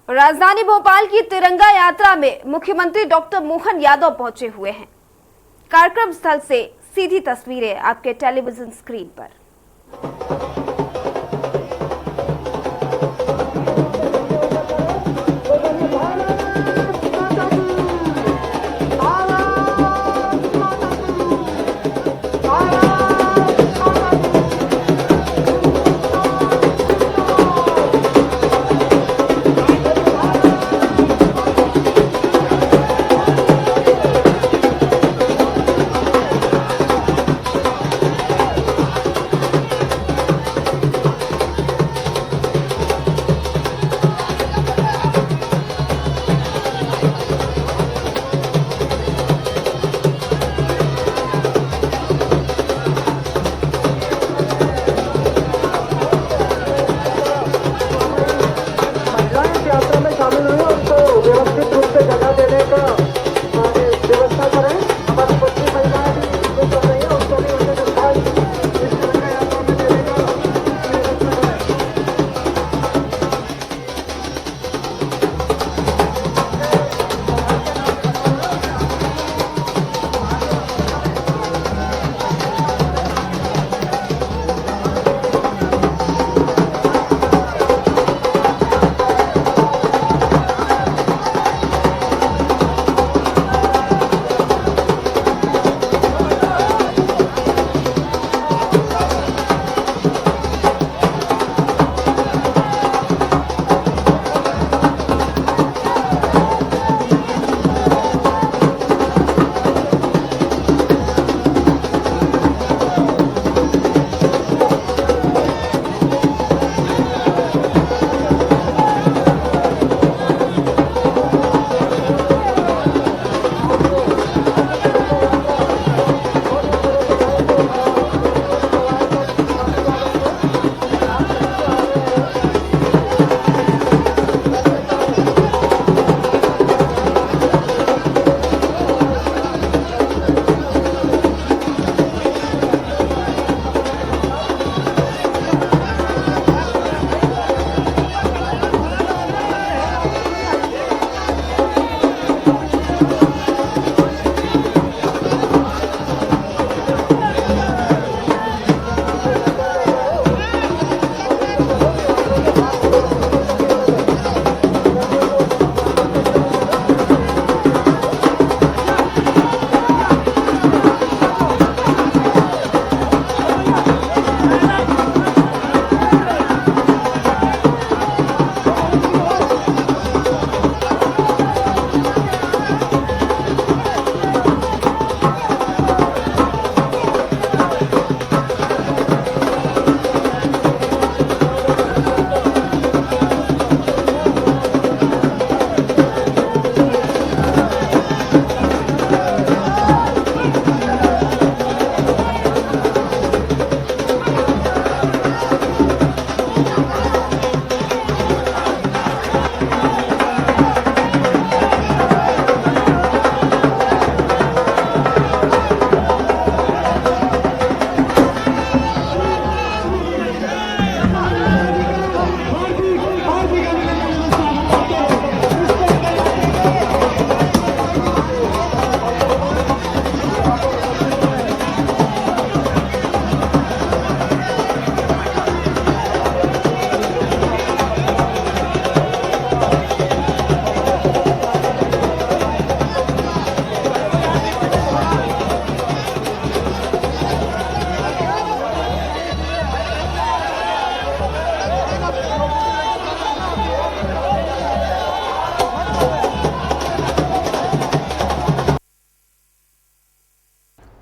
राजधानी भोपाल की तिरंगा यात्रा में मुख्यमंत्री डॉक्टर मोहन यादव पहुंचे हुए हैं। कार्यक्रम स्थल से सीधी तस्वीरें आपके टेलीविजन स्क्रीन पर।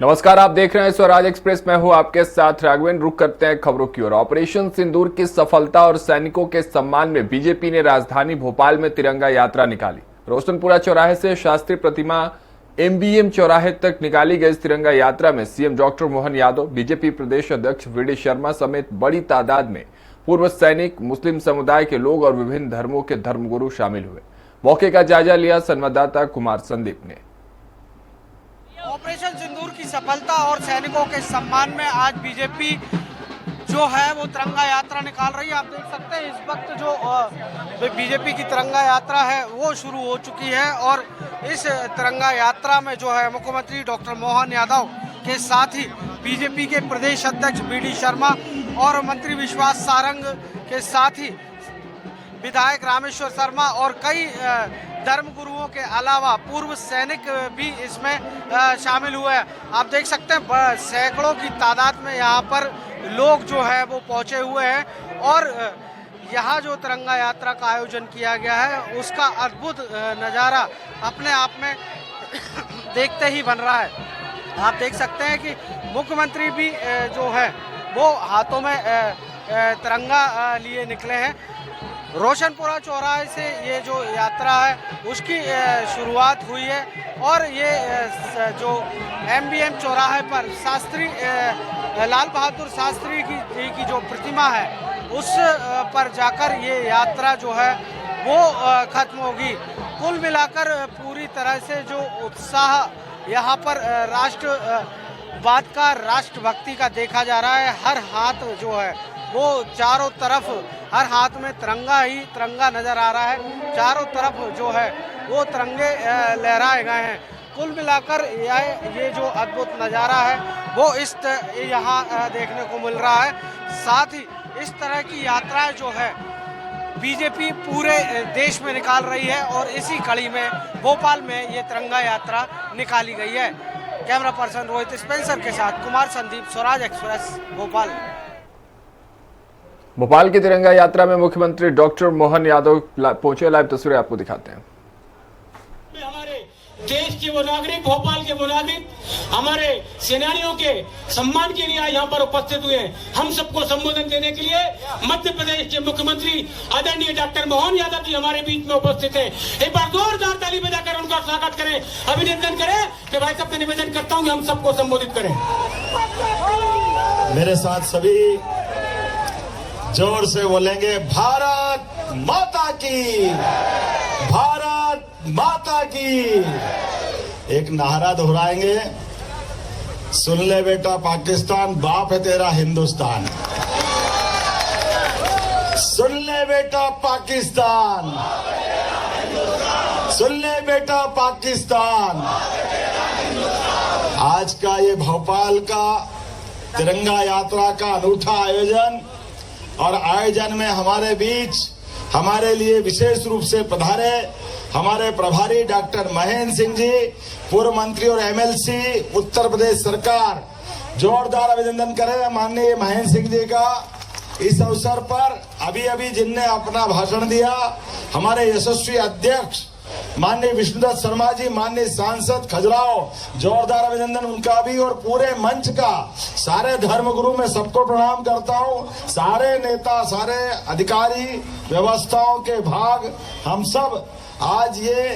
नमस्कार, आप देख रहे हैं स्वराज एक्सप्रेस। मैं हूं आपके साथ राघवेंद्र। रुक करते हैं खबरों की ओर। ऑपरेशन सिंदूर की सफलता और सैनिकों के सम्मान में बीजेपी ने राजधानी भोपाल में तिरंगा यात्रा निकाली। रोशनपुरा चौराहे से शास्त्री प्रतिमा एमबीएम चौराहे तक निकाली गई इस तिरंगा यात्रा में CM doctor Mohan Yadav, BJP प्रदेश अध्यक्ष वीडी शर्मा समेत बड़ी तादाद में पूर्व सैनिक, मुस्लिम समुदाय के लोग और विभिन्न धर्मों के धर्मगुरु शामिल हुए। मौके का जायजा लिया संवाददाता कुमार संदीप ने। ऑपरेशन सिंदूर की सफलता और सैनिकों के सम्मान में आज बीजेपी जो है वो तिरंगा यात्रा निकाल रही है। आप देख सकते हैं इस वक्त जो बीजेपी की तिरंगा यात्रा है वो शुरू हो चुकी है और इस तिरंगा यात्रा में जो है मुख्यमंत्री डॉक्टर मोहन यादव के साथ ही बीजेपी के प्रदेश अध्यक्ष बी.डी. शर्मा और मंत्री विश्वास सारंग के साथ ही विधायक रामेश्वर शर्मा और कई धर्म गुरुओं के अलावा पूर्व सैनिक भी इसमें शामिल हुए हैं। आप देख सकते हैं सैकड़ों की तादाद में यहाँ पर लोग जो है वो पहुँचे हुए हैं और यहाँ जो तिरंगा यात्रा का आयोजन किया गया है उसका अद्भुत नज़ारा अपने आप में देखते ही बन रहा है। आप देख सकते हैं कि मुख्यमंत्री भी जो है वो हाथों में तिरंगा लिए निकले हैं। रोशनपुरा चौराहे से ये जो यात्रा है उसकी शुरुआत हुई है और ये जो MBM चौराहे पर शास्त्री लाल बहादुर शास्त्री की जो प्रतिमा है उस पर जाकर ये यात्रा जो है वो खत्म होगी। कुल मिलाकर पूरी तरह से जो उत्साह यहाँ पर राष्ट्रवाद का, राष्ट्रभक्ति का देखा जा रहा है। हर हाथ जो है वो चारों तरफ, हर हाथ में तिरंगा ही तिरंगा नज़र आ रहा है। चारों तरफ जो है वो तिरंगे लहराए गए हैं। कुल मिलाकर ये जो अद्भुत नज़ारा है वो यहाँ देखने को मिल रहा है। साथ ही इस तरह की यात्राएं जो है बीजेपी पूरे देश में निकाल रही है और इसी कड़ी में भोपाल में ये तिरंगा यात्रा निकाली गई है। कैमरा पर्सन रोहित स्पेंसर के साथ कुमार संदीप, स्वराज एक्सप्रेस, भोपाल। भोपाल की तिरंगा यात्रा में मुख्यमंत्री डॉक्टर मोहन यादव पहुंचे। लाइव तस्वीरें आपको दिखाते हैं। हमारे देश के वो नागरिक, भोपाल के वो नागरिक हमारे सेनानियों के सम्मान के लिए यहाँ पर उपस्थित हुए हैं। हम सबको संबोधन देने के लिए मध्य प्रदेश के मुख्यमंत्री आदरणीय डॉक्टर मोहन यादव जी हमारे बीच में उपस्थित हैं। एक बार जोरदार ताली बजाकर उनका स्वागत करें, अभिनंदन करें। कि भाई साहब, मैं निवेदन करता हूँ कि हम सबको संबोधित करें। मेरे साथ सभी जोर से बोलेंगे, भारत माता की, भारत माता की। एक नारा दोहराएंगे, सुन ले बेटा पाकिस्तान, बाप है तेरा हिंदुस्तान। सुन ले बेटा पाकिस्तान, सुन ले बेटा पाकिस्तान। आज का ये भोपाल का तिरंगा यात्रा का अनूठा आयोजन और आयोजन में हमारे बीच हमारे लिए विशेष रूप से पधारे हमारे प्रभारी डॉक्टर महेंद्र सिंह जी, पूर्व मंत्री और MLC उत्तर प्रदेश सरकार। जोरदार अभिनंदन करें माननीय महेंद्र सिंह जी का। इस अवसर पर अभी जिनने अपना भाषण दिया, हमारे यशस्वी अध्यक्ष माननीय विष्णुदत्त शर्मा जी, माननीय सांसद खजुराहो, जोरदार अभिनंदन उनका भी और पूरे मंच का। सारे धर्मगुरु में सबको प्रणाम करता हूँ। सारे नेता, सारे अधिकारी, व्यवस्थाओं के भाग, हम सब आज ये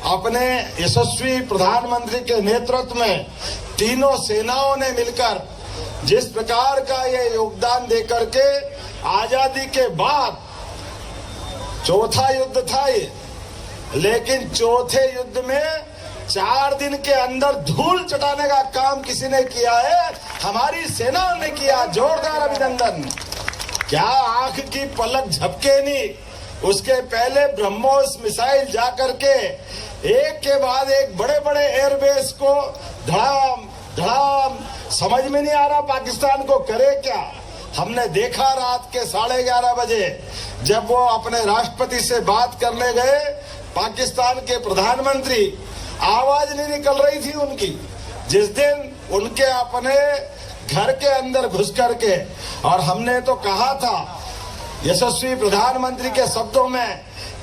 अपने यशस्वी प्रधानमंत्री के नेतृत्व में तीनों सेनाओं ने मिलकर जिस प्रकार का ये योगदान देकर के आजादी के बाद चौथा युद्ध था ये, लेकिन चौथे युद्ध में 4 दिन के अंदर धूल चटाने का काम किसी ने किया है, हमारी सेना ने किया। जोरदार अभिनंदन। क्या आंख की पलक झपके नहीं, उसके पहले ब्रह्मोस मिसाइल जाकर के एक के बाद एक बड़े बड़े एयरबेस को धड़ाम धड़ाम, समझ में नहीं आ रहा पाकिस्तान को करे क्या। हमने देखा रात के 11:30 बजे जब वो अपने राष्ट्रपति से बात करने गए, पाकिस्तान के प्रधानमंत्री, आवाज नहीं निकल रही थी उनकी। जिस दिन उनके अपने घर के अंदर घुस करके, और हमने तो कहा था यशस्वी प्रधानमंत्री के शब्दों में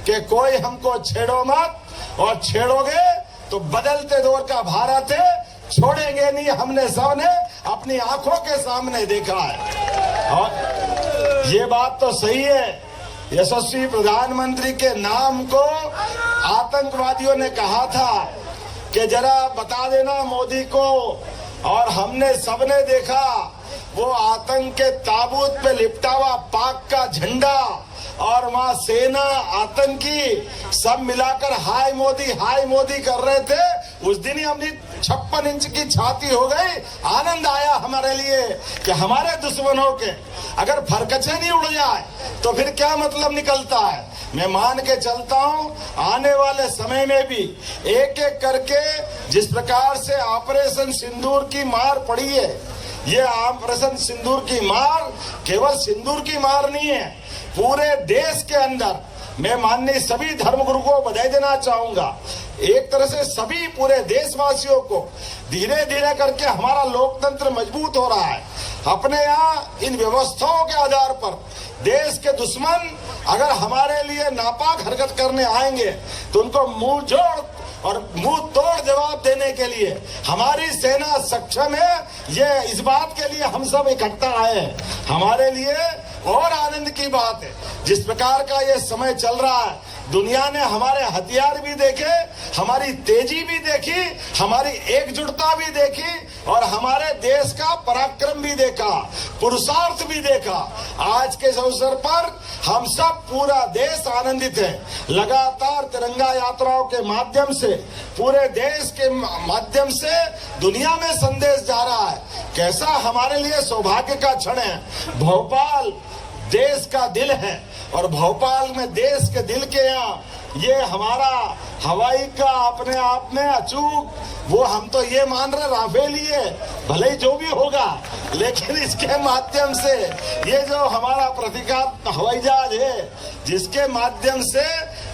कि कोई हमको छेड़ो मत, और छेड़ोगे तो बदलते दौर का भारत है, छोड़ेंगे नहीं। हमने सबने अपनी आंखों के सामने देखा है और ये बात तो सही है। यशस्वी प्रधानमंत्री के नाम को आतंकवादियों ने कहा था कि जरा बता देना मोदी को, और हमने सबने देखा वो आतंक के ताबूत पे लिपटा हुआ पाक का झंडा, और वहां सेना, आतंकी सब मिलाकर हाय मोदी कर रहे थे। उस दिन ही हमने 56 इंच की छाती हो गई। आनंद आया हमारे लिए कि हमारे दुश्मनों के अगर फरकचे नहीं उड़ जाए तो फिर क्या मतलब निकलता है। मैं मान के चलता हूं आने वाले समय में भी एक एक करके जिस प्रकार से ऑपरेशन सिंदूर की मार पड़ी है, ये ऑपरेशन सिंदूर की मार केवल सिंदूर की मार नहीं है, पूरे देश के अंदर मैं माननीय सभी धर्मगुरु को बधाई देना चाहूंगा। एक तरह से सभी पूरे देशवासियों को धीरे धीरे करके हमारा लोकतंत्र मजबूत हो रहा है। अपने यहाँ इन व्यवस्थाओं के आधार पर देश के दुश्मन अगर हमारे लिए नापाक हरकत करने आएंगे तो उनको मुंह जोड़ और मुंह तोड़ जवाब देने के लिए हमारी सेना सक्षम है। ये इस बात के लिए हम सब इकट्ठा आए हैं। हमारे लिए और आनंद की बात है जिस प्रकार का ये समय चल रहा है, दुनिया ने हमारे हथियार भी देखे, हमारी तेजी भी देखी, हमारी एकजुटता भी देखी और हमारे देश का पराक्रम भी देखा, पुरुषार्थ भी देखा। आज के इस अवसर पर हम सब पूरा देश आनंदित है। लगातार तिरंगा यात्राओं के माध्यम से पूरे देश के माध्यम से दुनिया में संदेश जा रहा है। कैसा हमारे लिए सौभाग्य का क्षण है। भोपाल देश का दिल है और भोपाल में देश के दिल के यहाँ ये हमारा हवाई का अपने आप में अचूक वो हम तो ये मान रहे राफेल ही है, भले ही जो भी होगा, लेकिन इसके माध्यम से ये जो हमारा प्रतीकात्मक हवाई जहाज है जिसके माध्यम से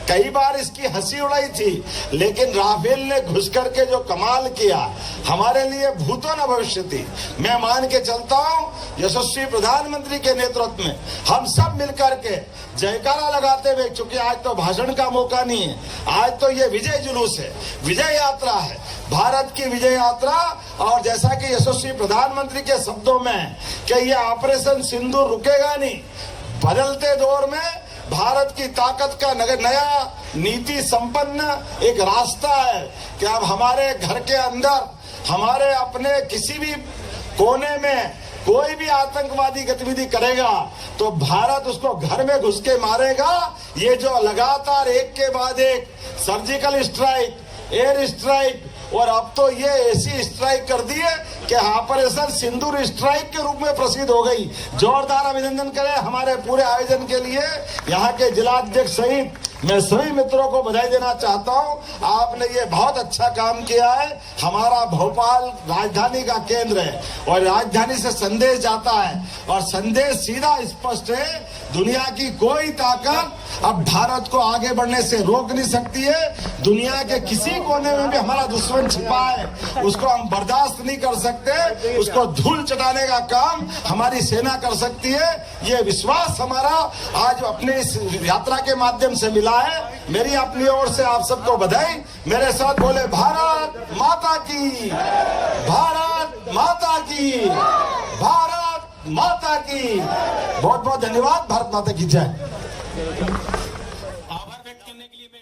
कई बार इसकी हंसी उड़ाई थी, लेकिन राफेल ने घुस करके जो कमाल किया हमारे लिए भूतो न भविष्य थी। मैं मान के चलता हूँ यशस्वी प्रधानमंत्री के नेतृत्व में हम सब मिलकर के जयकारा लगाते हुए, चूंकि आज तो भाषण का मौका नहीं है, आज तो ये विजय जुलूस है, विजय यात्रा है, भारत की विजय यात्रा। और जैसा कि यशस्वी प्रधानमंत्री के शब्दों में कि ये ऑपरेशन सिंदूर रुकेगा नहीं, बदलते दौर में भारत की ताकत का नया नीति संपन्न एक रास्ता है कि अब हमारे घर के अंदर हमारे अपने किसी भी कोने में कोई भी आतंकवादी गतिविधि करेगा तो भारत उसको घर में घुस के मारेगा। ये जो लगातार एक के बाद एक सर्जिकल स्ट्राइक, एयर स्ट्राइक और अब तो ये ऐसी स्ट्राइक कर दी है कि ऑपरेशन सिंदूर स्ट्राइक के रूप में प्रसिद्ध हो गई। जोरदार अभिनंदन करें हमारे पूरे आयोजन के लिए। यहाँ के जिलाध्यक्ष सहित मैं सभी मित्रों को बधाई देना चाहता हूँ। आपने ये बहुत अच्छा काम किया है। हमारा भोपाल राजधानी का केंद्र है और राजधानी से संदेश जाता है और संदेश सीधा स्पष्ट है, दुनिया की कोई ताकत अब भारत को आगे बढ़ने से रोक नहीं सकती है। दुनिया के किसी कोने में भी हमारा दुश्मन छिपा है, उसको हम बर्दाश्त नहीं कर सकते, उसको धूल चटाने का काम हमारी सेना कर सकती है। ये विश्वास हमारा आज अपने इस यात्रा के माध्यम से मिला है। मेरी अपनी ओर से आप सबको बधाई। मेरे साथ बोले भारत माता की, भारत माता की, भारत माता की। बहुत बहुत धन्यवाद। भारत माता की जय। आभार व्यक्त करने के लिए मैं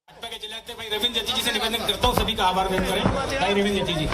भाजपा के जिलाध्यक्ष भाई रविंद्र जैती जी से निवेदन करता हूँ, सभी का आभार व्यक्त करें। भाई रविंद्र जैती जी।